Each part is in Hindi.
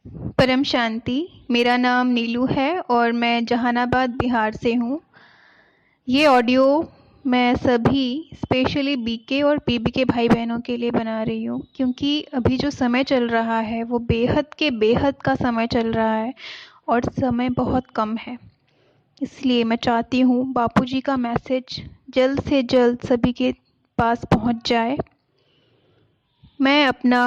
परम शांति। मेरा नाम नीलू है और मैं जहानाबाद बिहार से हूँ। ये ऑडियो मैं सभी स्पेशली बीके और पीबीके भाई बहनों के लिए बना रही हूँ, क्योंकि अभी जो समय चल रहा है वो बेहद के बेहद का समय चल रहा है और समय बहुत कम है। इसलिए मैं चाहती हूँ बापूजी का मैसेज जल्द से जल्द सभी के पास पहुँच जाए। मैं अपना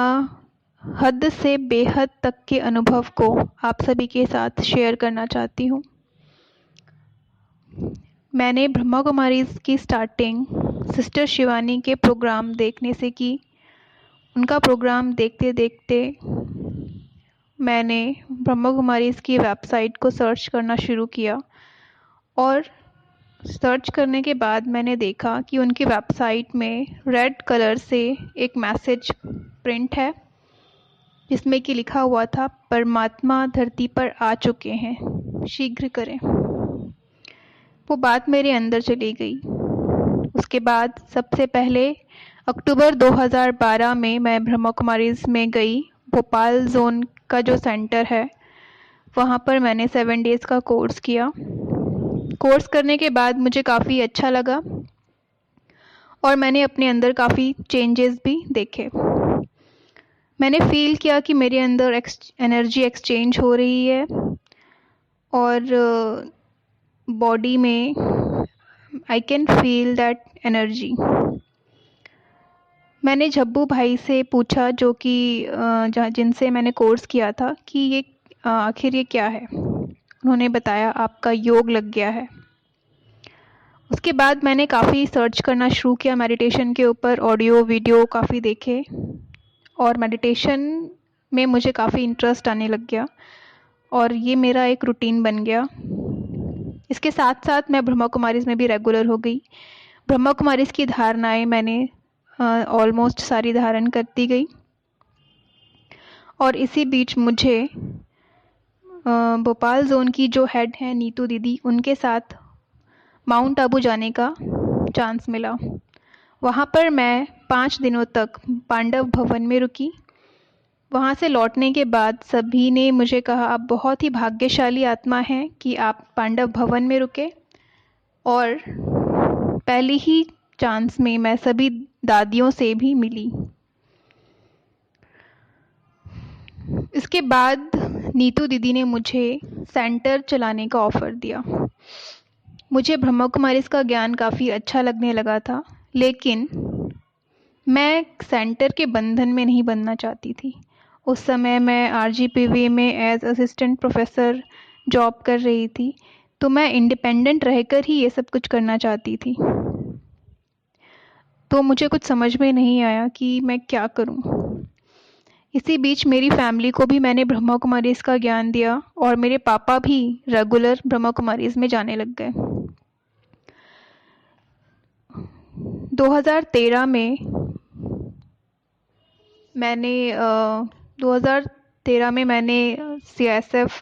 हद से बेहद तक के अनुभव को आप सभी के साथ शेयर करना चाहती हूँ। मैंने ब्रह्मा कुमारीज़ की स्टार्टिंग सिस्टर शिवानी के प्रोग्राम देखने से की। उनका प्रोग्राम देखते देखते मैंने ब्रह्मा कुमारीज़ की वेबसाइट को सर्च करना शुरू किया और सर्च करने के बाद मैंने देखा कि उनकी वेबसाइट में रेड कलर से एक मैसेज प्रिंट है जिसमें कि लिखा हुआ था, परमात्मा धरती पर आ चुके हैं, शीघ्र करें। वो बात मेरे अंदर चली गई। उसके बाद सबसे पहले अक्टूबर 2012 में मैं ब्रह्मा कुमारीज़ में गई। भोपाल जोन का जो सेंटर है वहाँ पर मैंने 7 डेज़ का कोर्स किया। कोर्स करने के बाद मुझे काफ़ी अच्छा लगा और मैंने अपने अंदर काफ़ी चेंजेस भी देखे। मैंने फ़ील किया कि मेरे अंदर एनर्जी एक्सचेंज हो रही है और बॉडी में I can feel that energy. मैंने झब्बू भाई से पूछा, जो कि जिनसे मैंने कोर्स किया था, कि ये आखिर ये क्या है। उन्होंने बताया, आपका योग लग गया है। उसके बाद मैंने काफ़ी सर्च करना शुरू किया मेडिटेशन के ऊपर, ऑडियो वीडियो काफ़ी देखे और मेडिटेशन में मुझे काफ़ी इंटरेस्ट आने लग गया और ये मेरा एक रूटीन बन गया। इसके साथ साथ मैं ब्रह्मा कुमारीज़ में भी रेगुलर हो गई। ब्रह्मा कुमारीज़ की धारणाएं मैंने ऑलमोस्ट सारी धारण करती गई और इसी बीच मुझे भोपाल जोन की जो हेड हैं नीतू दीदी, उनके साथ माउंट आबू जाने का चांस मिला। वहाँ पर मैं 5 दिनों तक पांडव भवन में रुकी। वहाँ से लौटने के बाद सभी ने मुझे कहा, आप बहुत ही भाग्यशाली आत्मा हैं कि आप पांडव भवन में रुके। और पहली ही चांस में मैं सभी दादियों से भी मिली। इसके बाद नीतू दीदी ने मुझे सेंटर चलाने का ऑफ़र दिया। मुझे ब्रह्मा कुमारीज़ का ज्ञान काफ़ी अच्छा लगने लगा था, लेकिन मैं सेंटर के बंधन में नहीं बनना चाहती थी। उस समय मैं आरजीपीवी में एज असिस्टेंट प्रोफेसर जॉब कर रही थी, तो मैं इंडिपेंडेंट रहकर ही ये सब कुछ करना चाहती थी। तो मुझे कुछ समझ में नहीं आया कि मैं क्या करूं। इसी बीच मेरी फैमिली को भी मैंने ब्रह्मा कुमारीज़ का ज्ञान दिया और मेरे पापा भी रेगुलर ब्रह्मा कुमारीज़ में जाने लग गए। 2013 में मैंने 2013 में मैंने CISF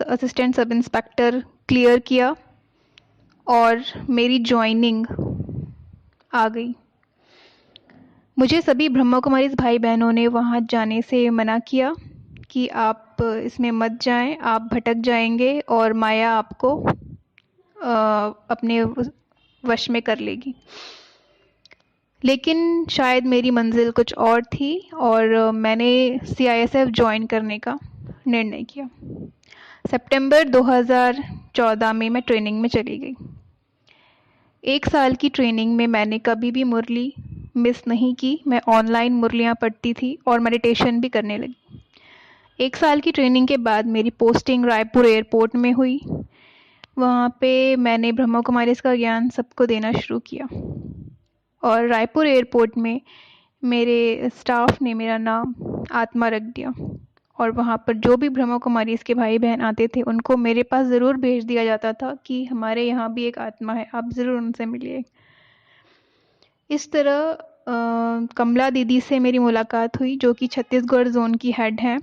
assistant sub inspector clear किया और मेरी जॉइनिंग आ गई। मुझे सभी ब्रह्मा कुमारीज़ भाई बहनों ने वहाँ जाने से मना किया कि आप इसमें मत जाएं, आप भटक जाएंगे और माया आपको अपने वश में कर लेगी। लेकिन शायद मेरी मंजिल कुछ और थी और मैंने सीआईएसएफ ज्वाइन करने का निर्णय किया। सितंबर 2014 में मैं ट्रेनिंग में चली गई। 1 साल की ट्रेनिंग में मैंने कभी भी मुरली मिस नहीं की। मैं ऑनलाइन मुरलियाँ पढ़ती थी और मेडिटेशन भी करने लगी। 1 साल की ट्रेनिंग के बाद मेरी पोस्टिंग रायपुर एयरपोर्ट में हुई। वहाँ पे मैंने ब्रह्मा कुमारीज़ का ज्ञान सबको देना शुरू किया और रायपुर एयरपोर्ट में मेरे स्टाफ ने मेरा नाम आत्मा रख दिया और वहाँ पर जो भी ब्रह्मा कुमारीज़ के भाई बहन आते थे उनको मेरे पास ज़रूर भेज दिया जाता था कि हमारे यहाँ भी एक आत्मा है, आप ज़रूर उनसे मिलिए। इस तरह कमला दीदी से मेरी मुलाकात हुई, जो कि छत्तीसगढ़ जोन की हेड हैं।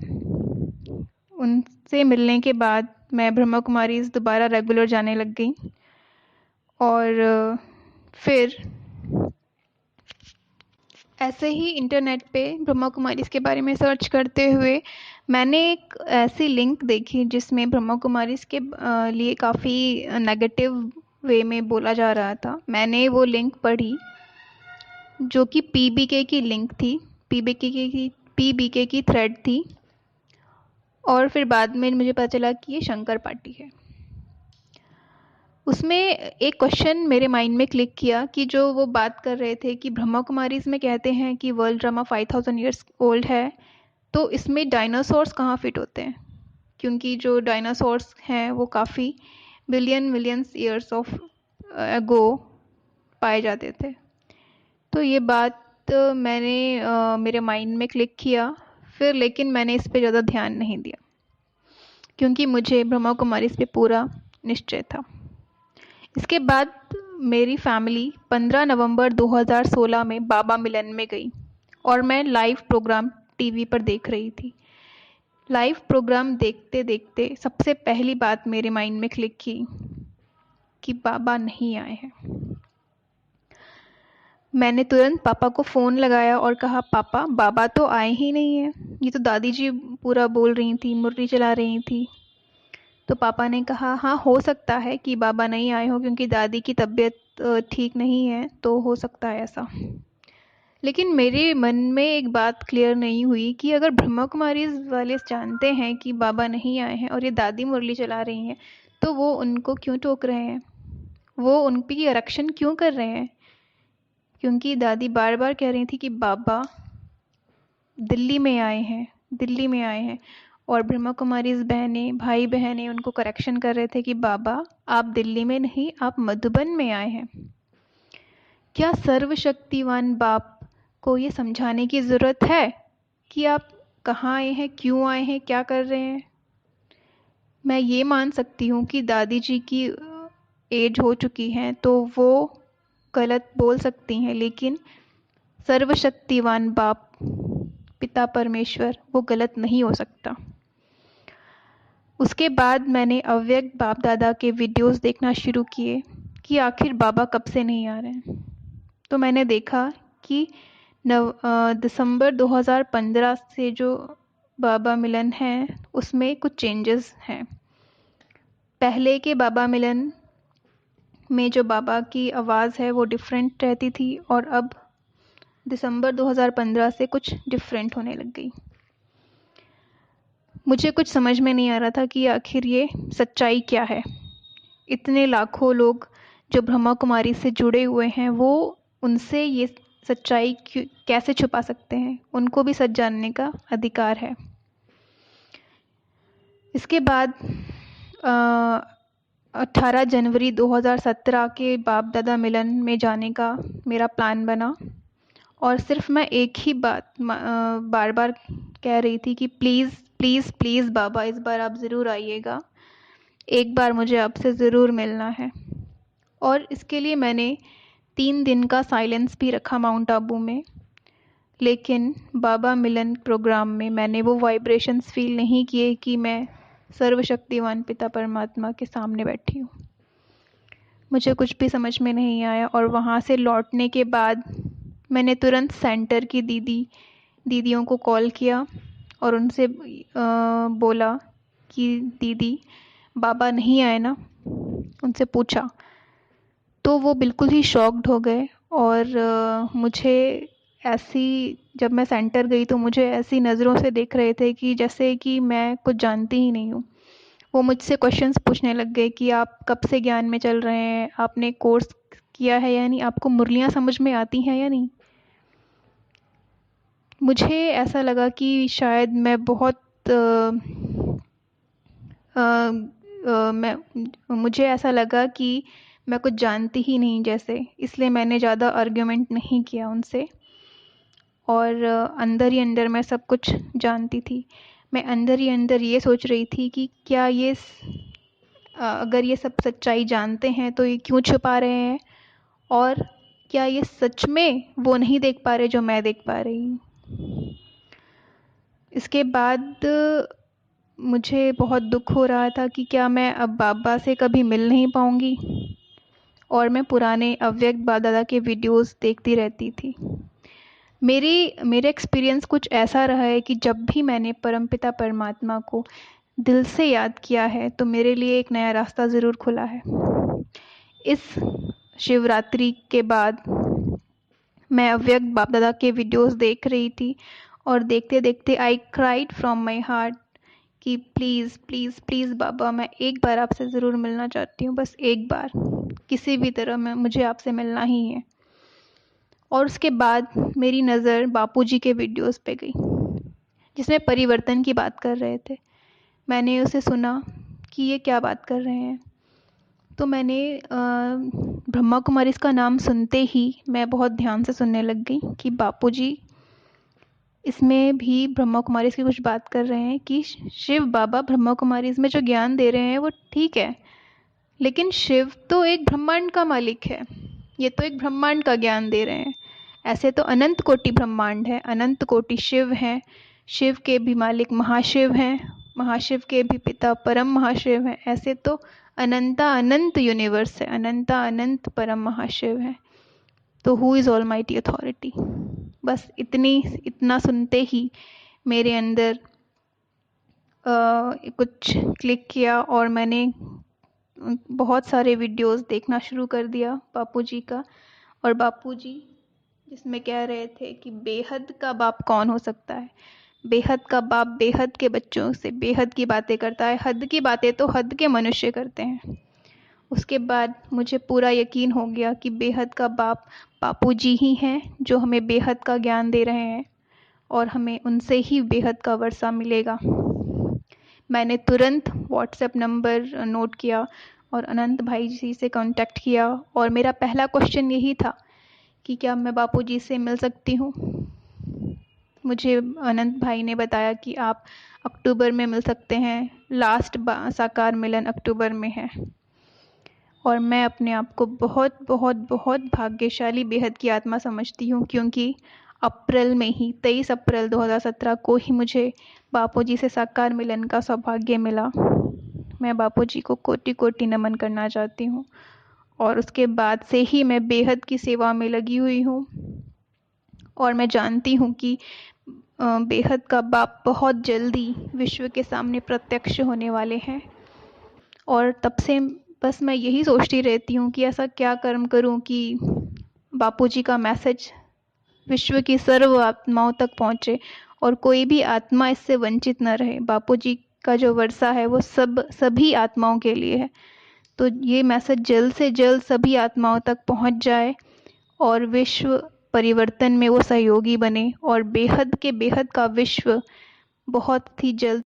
उनसे मिलने के बाद मैं ब्रह्मा कुमारीज़ दोबारा रेगुलर जाने लग गई और फिर ऐसे ही इंटरनेट पे ब्रह्मा कुमारीज़ के बारे में सर्च करते हुए मैंने एक ऐसी लिंक देखी जिसमें ब्रह्मा कुमारीज़ के लिए काफ़ी नेगेटिव वे में बोला जा रहा था। मैंने वो लिंक पढ़ी जो कि पीबीके की लिंक थी, पीबीके की थ्रेड थी, और फिर बाद में मुझे पता चला कि ये शंकर पार्टी है। उसमें एक क्वेश्चन मेरे माइंड में क्लिक किया कि जो वो बात कर रहे थे कि ब्रह्मा कुमारीज़ में कहते हैं कि वर्ल्ड ड्रामा 5000 ईयर्स ओल्ड है, तो इसमें डायनासोर्स कहाँ फिट होते हैं? क्योंकि जो डायनासोर्स हैं वो काफ़ी मिलियंस ईयर्स ऑफ अगो पाए जाते थे। तो ये बात मैंने मेरे माइंड में क्लिक किया फिर, लेकिन मैंने इस पे ज़्यादा ध्यान नहीं दिया क्योंकि मुझे ब्रह्मा कुमारीज़ पे पूरा निश्चय था। इसके बाद मेरी फैमिली 15 नवंबर 2016 में बाबा मिलन में गई और मैं लाइव प्रोग्राम टीवी पर देख रही थी। लाइव प्रोग्राम देखते देखते सबसे पहली बात मेरे माइंड में क्लिक की कि बाबा नहीं आए हैं। मैंने तुरंत पापा को फ़ोन लगाया और कहा, पापा बाबा तो आए ही नहीं हैं, ये तो दादी जी पूरा बोल रही थी, मुरली चला रही थी। तो पापा ने कहा, हाँ हो सकता है कि बाबा नहीं आए हो क्योंकि दादी की तबीयत ठीक नहीं है, तो हो सकता है ऐसा। लेकिन मेरे मन में एक बात क्लियर नहीं हुई कि अगर ब्रह्मा कुमारीज़ वाले जानते हैं कि बाबा नहीं आए हैं और ये दादी मुरली चला रही हैं, तो वो उनको क्यों टोक रहे हैं? वो उन पे आरक्षण क्यों कर रहे हैं? क्योंकि दादी बार बार कह रही थी कि बाबा दिल्ली में आए हैं, दिल्ली में आए हैं, और ब्रह्मा कुमारीज़ बहनें, भाई बहनें उनको करेक्शन कर रहे थे कि बाबा आप दिल्ली में नहीं, आप मधुबन में आए हैं। क्या सर्वशक्तिवान बाप को ये समझाने की ज़रूरत है कि आप कहाँ आए हैं, क्यों आए हैं, क्या कर रहे हैं? मैं ये मान सकती हूँ कि दादी जी की एज हो चुकी है तो वो गलत बोल सकती हैं, लेकिन सर्वशक्तिवान बाप पिता परमेश्वर वो गलत नहीं हो सकता। उसके बाद मैंने अव्यक्त बाप दादा के वीडियोस देखना शुरू किए कि आखिर बाबा कब से नहीं आ रहे हैं। तो मैंने देखा कि दिसंबर 2015 से जो बाबा मिलन है उसमें कुछ चेंजेस हैं। पहले के बाबा मिलन में जो बाबा की आवाज़ है वो डिफरेंट रहती थी और अब दिसंबर 2015 से कुछ डिफरेंट होने लग गई। मुझे कुछ समझ में नहीं आ रहा था कि आखिर ये सच्चाई क्या है। इतने लाखों लोग जो ब्रह्मा कुमारी से जुड़े हुए हैं वो उनसे ये सच्चाई कैसे छुपा सकते हैं? उनको भी सच जानने का अधिकार है। इसके बाद 18 जनवरी 2017 के बाप दादा मिलन में जाने का मेरा प्लान बना और सिर्फ मैं एक ही बात बार बार कह रही थी कि प्लीज़ प्लीज़ प्लीज़ बाबा इस बार आप ज़रूर आइएगा, एक बार मुझे आपसे ज़रूर मिलना है। और इसके लिए मैंने 3 दिन का साइलेंस भी रखा माउंट आबू में, लेकिन बाबा मिलन प्रोग्राम में मैंने वो वाइब्रेशंस फील नहीं किए कि मैं सर्वशक्तिवान पिता परमात्मा के सामने बैठी हूँ। मुझे कुछ भी समझ में नहीं आया और वहाँ से लौटने के बाद मैंने तुरंत सेंटर की दीदियों को कॉल किया और उनसे बोला कि दीदी बाबा नहीं आए ना, उनसे पूछा। तो वो बिल्कुल ही शॉक्ड हो गए और मुझे ऐसी, जब मैं सेंटर गई तो मुझे ऐसी नज़रों से देख रहे थे कि जैसे कि मैं कुछ जानती ही नहीं हूँ। वो मुझसे क्वेश्चंस पूछने लग गए कि आप कब से ज्ञान में चल रहे हैं, आपने कोर्स किया है या नहीं, आपको मुरलियाँ समझ में आती हैं या नहीं। मुझे ऐसा लगा कि शायद मैं बहुत मुझे ऐसा लगा कि मैं कुछ जानती ही नहीं जैसे, इसलिए मैंने ज़्यादा आर्ग्यूमेंट नहीं किया उनसे और अंदर ही अंदर मैं सब कुछ जानती थी। मैं अंदर ही अंदर ये सोच रही थी कि क्या ये अगर ये सब सच्चाई जानते हैं तो ये क्यों छुपा रहे हैं, और क्या ये सच में वो नहीं देख पा रहे जो मैं देख पा रही हूँ। इसके बाद मुझे बहुत दुख हो रहा था कि क्या मैं अब बाबा से कभी मिल नहीं पाऊँगी, और मैं पुराने अव्यक्त बाप दादा के वीडियोस देखती रहती थी। मेरा एक्सपीरियंस कुछ ऐसा रहा है कि जब भी मैंने परमपिता परमात्मा को दिल से याद किया है तो मेरे लिए एक नया रास्ता ज़रूर खुला है। इस शिवरात्रि के बाद मैं अव्यक्त बाप दादा के वीडियोस देख रही थी और देखते देखते I cried from my heart कि प्लीज़ प्लीज़ प्लीज़ बाबा, मैं एक बार आपसे ज़रूर मिलना चाहती हूँ, बस एक बार, किसी भी तरह में मुझे आपसे मिलना ही है। और उसके बाद मेरी नज़र बापूजी के वीडियोस पे गई जिसमें परिवर्तन की बात कर रहे थे। मैंने उसे सुना कि ये क्या बात कर रहे हैं, तो मैंने ब्रह्मा कुमारी इसका नाम सुनते ही मैं बहुत ध्यान से सुनने लग गई कि बापूजी इसमें भी ब्रह्मा कुमारी इसकी कुछ बात कर रहे हैं कि शिव बाबा ब्रह्मा कुमारी इसमें जो ज्ञान दे रहे हैं वो ठीक है, लेकिन शिव तो एक ब्रह्मांड का मालिक है, ये तो एक ब्रह्मांड का ज्ञान दे रहे हैं। ऐसे तो अनंत कोटि ब्रह्मांड है, अनंत कोटि शिव हैं, शिव के भी मालिक महाशिव हैं, महाशिव के भी पिता परम महाशिव हैं। ऐसे तो अनंता अनंत यूनिवर्स है, अनंता अनंत परम महाशिव है। तो हु इज़ ऑलमाइटी अथॉरिटी। बस इतना सुनते ही मेरे अंदर कुछ क्लिक किया और मैंने बहुत सारे वीडियोस देखना शुरू कर दिया बापूजी का। और बापूजी जिसमें कह रहे थे कि बेहद का बाप कौन हो सकता है, बेहद का बाप बेहद के बच्चों से बेहद की बातें करता है, हद की बातें तो हद के मनुष्य करते हैं। उसके बाद मुझे पूरा यकीन हो गया कि बेहद का बाप बापूजी ही हैं जो हमें बेहद का ज्ञान दे रहे हैं और हमें उनसे ही बेहद का वर्षा मिलेगा। मैंने तुरंत व्हाट्सएप नंबर नोट किया और अनंत भाई जी से कांटेक्ट किया और मेरा पहला क्वेश्चन यही था कि क्या मैं बापूजी से मिल सकती हूँ। मुझे अनंत भाई ने बताया कि आप अक्टूबर में मिल सकते हैं, लास्ट साकार मिलन अक्टूबर में है। और मैं अपने आप को बहुत बहुत बहुत भाग्यशाली बेहद की आत्मा समझती हूँ, क्योंकि अप्रैल में ही 23 अप्रैल 2017 को ही मुझे बापूजी से साकार मिलन का सौभाग्य मिला। मैं बापूजी को कोटि कोटि नमन करना चाहती हूँ और उसके बाद से ही मैं बेहद की सेवा में लगी हुई हूँ। और मैं जानती हूँ कि बेहद का बाप बहुत जल्दी विश्व के सामने प्रत्यक्ष होने वाले हैं। और तब से बस मैं यही सोचती रहती हूँ कि ऐसा क्या कर्म करूँ कि बापूजी का मैसेज विश्व की सर्व आत्माओं तक पहुँचे और कोई भी आत्मा इससे वंचित न रहे। बापूजी का जो वर्षा है वो सभी आत्माओं के लिए है। तो ये मैसेज जल्द से जल्द सभी आत्माओं तक पहुँच जाए और विश्व परिवर्तन में वो सहयोगी बने और बेहद के बेहद का विश्व बहुत ही जल्द